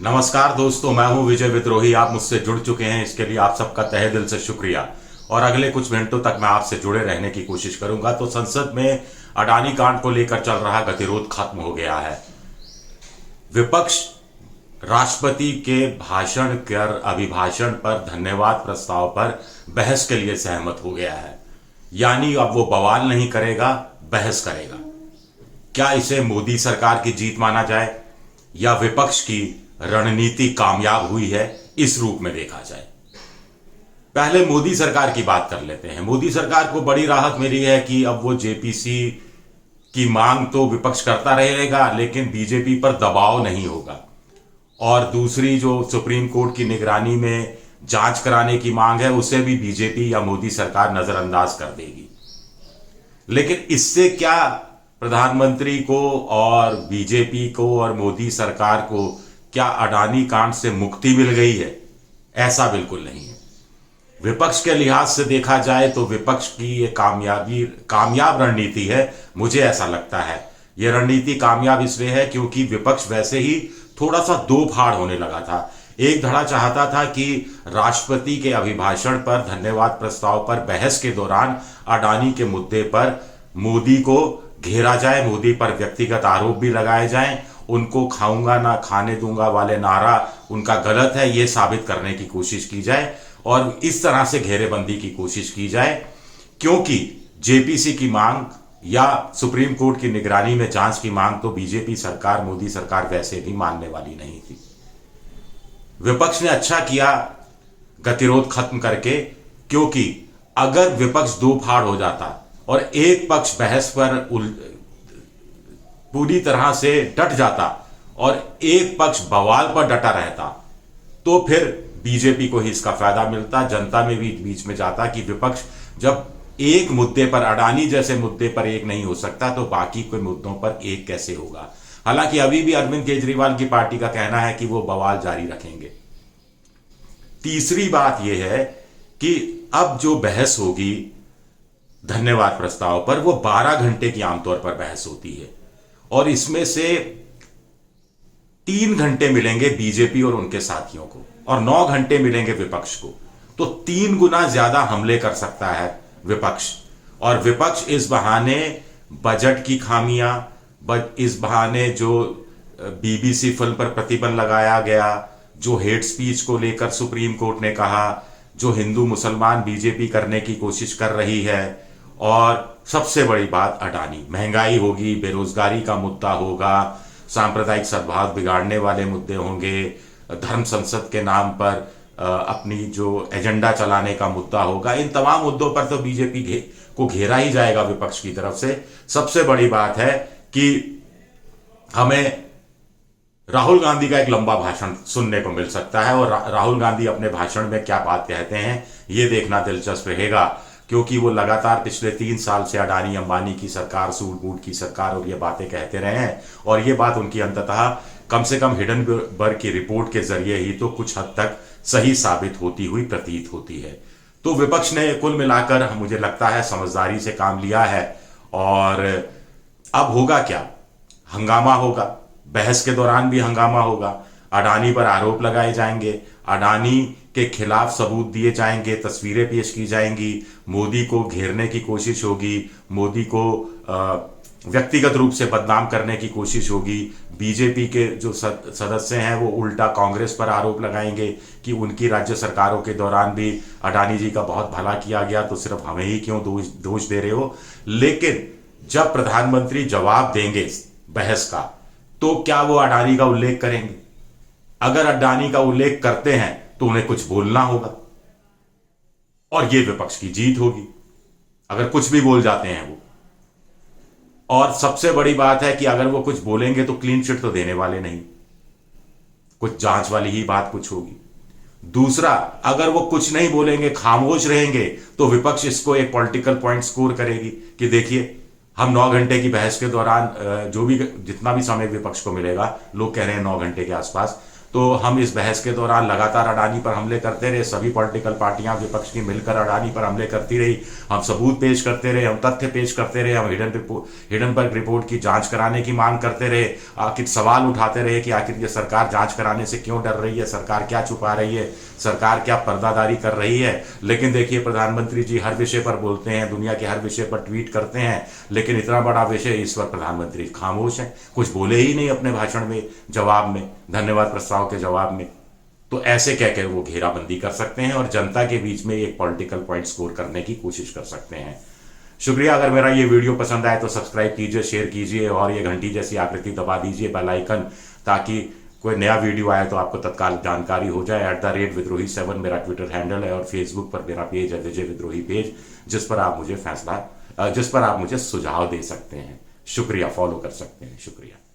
नमस्कार दोस्तों, मैं हूं विजय विद्रोही। आप मुझसे जुड़ चुके हैं, इसके लिए आप सबका तहे दिल से शुक्रिया। और अगले कुछ मिनटों तक मैं आपसे जुड़े रहने की कोशिश करूंगा। तो संसद में अडानी कांड को लेकर चल रहा गतिरोध खत्म हो गया है। विपक्ष राष्ट्रपति के भाषण कर अभिभाषण पर धन्यवाद प्रस्ताव पर बहस के लिए सहमत हो गया है। यानी अब वो बवाल नहीं करेगा, बहस करेगा। क्या इसे मोदी सरकार की जीत माना जाए या विपक्ष की रणनीति कामयाब हुई है, इस रूप में देखा जाए? पहले मोदी सरकार की बात कर लेते हैं। मोदी सरकार को बड़ी राहत मिली है कि अब वो जेपीसी की मांग तो विपक्ष करता रहेगा, लेकिन बीजेपी पर दबाव नहीं होगा। और दूसरी जो सुप्रीम कोर्ट की निगरानी में जांच कराने की मांग है, उसे भी बीजेपी या मोदी सरकार नजरअंदाज कर देगी। लेकिन इससे क्या प्रधानमंत्री को और बीजेपी को और मोदी सरकार को क्या अडानी कांड से मुक्ति मिल गई है? ऐसा बिल्कुल नहीं है। विपक्ष के लिहाज से देखा जाए तो विपक्ष की ये कामयाब रणनीति है। मुझे ऐसा लगता है ये रणनीति कामयाब इसलिए है क्योंकि विपक्ष वैसे ही थोड़ा सा दो फाड़ होने लगा था। एक धड़ा चाहता था कि राष्ट्रपति के अभिभाषण पर धन्यवाद प्रस्ताव पर बहस के दौरान अडानी के मुद्दे पर मोदी को घेरा जाए, मोदी पर व्यक्तिगत आरोप भी लगाए जाएं, उनको खाऊंगा ना खाने दूंगा वाले नारा उनका गलत है, ये साबित करने की कोशिश की जाए और इस तरह से घेरेबंदी की कोशिश की जाए। क्योंकि जेपीसी की मांग या सुप्रीम कोर्ट की निगरानी में जांच की मांग तो बीजेपी सरकार, मोदी सरकार वैसे भी मानने वाली नहीं थी। विपक्ष ने अच्छा किया गतिरोध खत्म करके, क्योंकि अगर विपक्ष दो फाड़ हो जाता और एक पक्ष बहस पर पूरी तरह से डट जाता और एक पक्ष बवाल पर डटा रहता, तो फिर बीजेपी को ही इसका फायदा मिलता, जनता में भी बीच में जाता कि विपक्ष जब एक मुद्दे पर, अडानी जैसे मुद्दे पर एक नहीं हो सकता, तो बाकी कोई मुद्दों पर एक कैसे होगा। हालांकि अभी भी अरविंद केजरीवाल की पार्टी का कहना है कि वो बवाल जारी रखेंगे। तीसरी बात यह है कि अब जो बहस होगी धन्यवाद प्रस्ताव पर, वो 12 घंटे की आमतौर पर बहस होती है और इसमें से 3 घंटे मिलेंगे बीजेपी और उनके साथियों को और 9 घंटे मिलेंगे विपक्ष को। तो 3 गुना ज्यादा हमले कर सकता है विपक्ष। और विपक्ष इस बहाने बजट की खामियां, इस बहाने जो बीबीसी फिल्म पर प्रतिबंध लगाया गया, जो हेट स्पीच को लेकर सुप्रीम कोर्ट ने कहा, जो हिंदू मुसलमान बीजेपी करने की कोशिश कर रही है, और सबसे बड़ी बात अडानी, महंगाई होगी, बेरोजगारी का मुद्दा होगा, सांप्रदायिक सद्भाव बिगाड़ने वाले मुद्दे होंगे, धर्म संसद के नाम पर अपनी जो एजेंडा चलाने का मुद्दा होगा। इन तमाम मुद्दों पर तो बीजेपी को घेरा ही जाएगा विपक्ष की तरफ से। सबसे बड़ी बात है कि हमें राहुल गांधी का एक लंबा भाषण सुनने को मिल सकता है और राहुल गांधी अपने भाषण में क्या बात कहते हैं ये देखना दिलचस्प रहेगा, क्योंकि वो लगातार पिछले 3 साल से अडानी अंबानी की सरकार, सूट बूट की सरकार और ये बातें कहते रहे हैं। और ये बात उनकी अंततः कम से कम हिडनबर्ग की रिपोर्ट के जरिए ही तो कुछ हद तक सही साबित होती हुई प्रतीत होती है। तो विपक्ष ने कुल मिलाकर मुझे लगता है समझदारी से काम लिया है। और अब होगा क्या? हंगामा होगा, बहस के दौरान भी हंगामा होगा, अडानी पर आरोप लगाए जाएंगे, अडानी के खिलाफ सबूत दिए जाएंगे, तस्वीरें पेश की जाएंगी, मोदी को घेरने की कोशिश होगी, मोदी को व्यक्तिगत रूप से बदनाम करने की कोशिश होगी। बीजेपी के जो सदस्य हैं वो उल्टा कांग्रेस पर आरोप लगाएंगे कि उनकी राज्य सरकारों के दौरान भी अडानी जी का बहुत भला किया गया, तो सिर्फ हमें ही क्यों दोष दे रहे हो। लेकिन जब प्रधानमंत्री जवाब देंगे बहस का, तो क्या वो अडानी का उल्लेख करेंगे? अगर अडानी का उल्लेख करते हैं तो उन्हें कुछ बोलना होगा और ये विपक्ष की जीत होगी अगर कुछ भी बोल जाते हैं वो। और सबसे बड़ी बात है कि अगर वो कुछ बोलेंगे तो क्लीन चिट तो देने वाले नहीं, कुछ जांच वाली ही बात कुछ होगी। दूसरा, अगर वो कुछ नहीं बोलेंगे, खामोश रहेंगे, तो विपक्ष इसको एक पॉलिटिकल पॉइंट स्कोर करेगी कि देखिए हम 9 घंटे की बहस के दौरान जो भी जितना भी समय विपक्ष को मिलेगा, लोग कह रहे हैं 9 घंटे के आसपास, तो हम इस बहस के दौरान लगातार अडानी पर हमले करते रहे, सभी पॉलिटिकल पार्टियां विपक्ष की मिलकर अडानी पर हमले करती रही, हम सबूत पेश करते रहे, हम तथ्य पेश करते रहे, हम हिडनबर्ग रिपोर्ट की जांच कराने की मांग करते रहे, आखिर सवाल उठाते रहे कि आखिर ये सरकार जांच कराने से क्यों डर रही है, सरकार क्या छुपा रही है, सरकार क्या पर्दादारी कर रही है। लेकिन देखिए प्रधानमंत्री जी हर विषय पर बोलते हैं, दुनिया के हर विषय पर ट्वीट करते हैं, लेकिन इतना बड़ा विषय इस पर प्रधानमंत्री खामोश हैं, कुछ बोले ही नहीं अपने भाषण में, जवाब में, धन्यवाद प्रस्ताव के जवाब में। तो ऐसे कहकर वो घेराबंदी कर सकते हैं और जनता के बीच में एक पॉलिटिकल पॉइंट स्कोर करने की कोशिश कर सकते हैं। शुक्रिया। अगर मेरा ये वीडियो पसंद आए तो सब्सक्राइब कीजिए, शेयर कीजिए और ये घंटी जैसी आकृति दबा दीजिए, बेल आइकन, ताकि कोई नया वीडियो आए तो आपको तत्काल जानकारी हो जाए। @विद्रोही7 मेरा ट्विटर हैंडल है और फेसबुक पर मेरा पेज है विजय विद्रोही पेज, जिस पर आप मुझे सुझाव दे सकते हैं। शुक्रिया, फॉलो कर सकते हैं। शुक्रिया।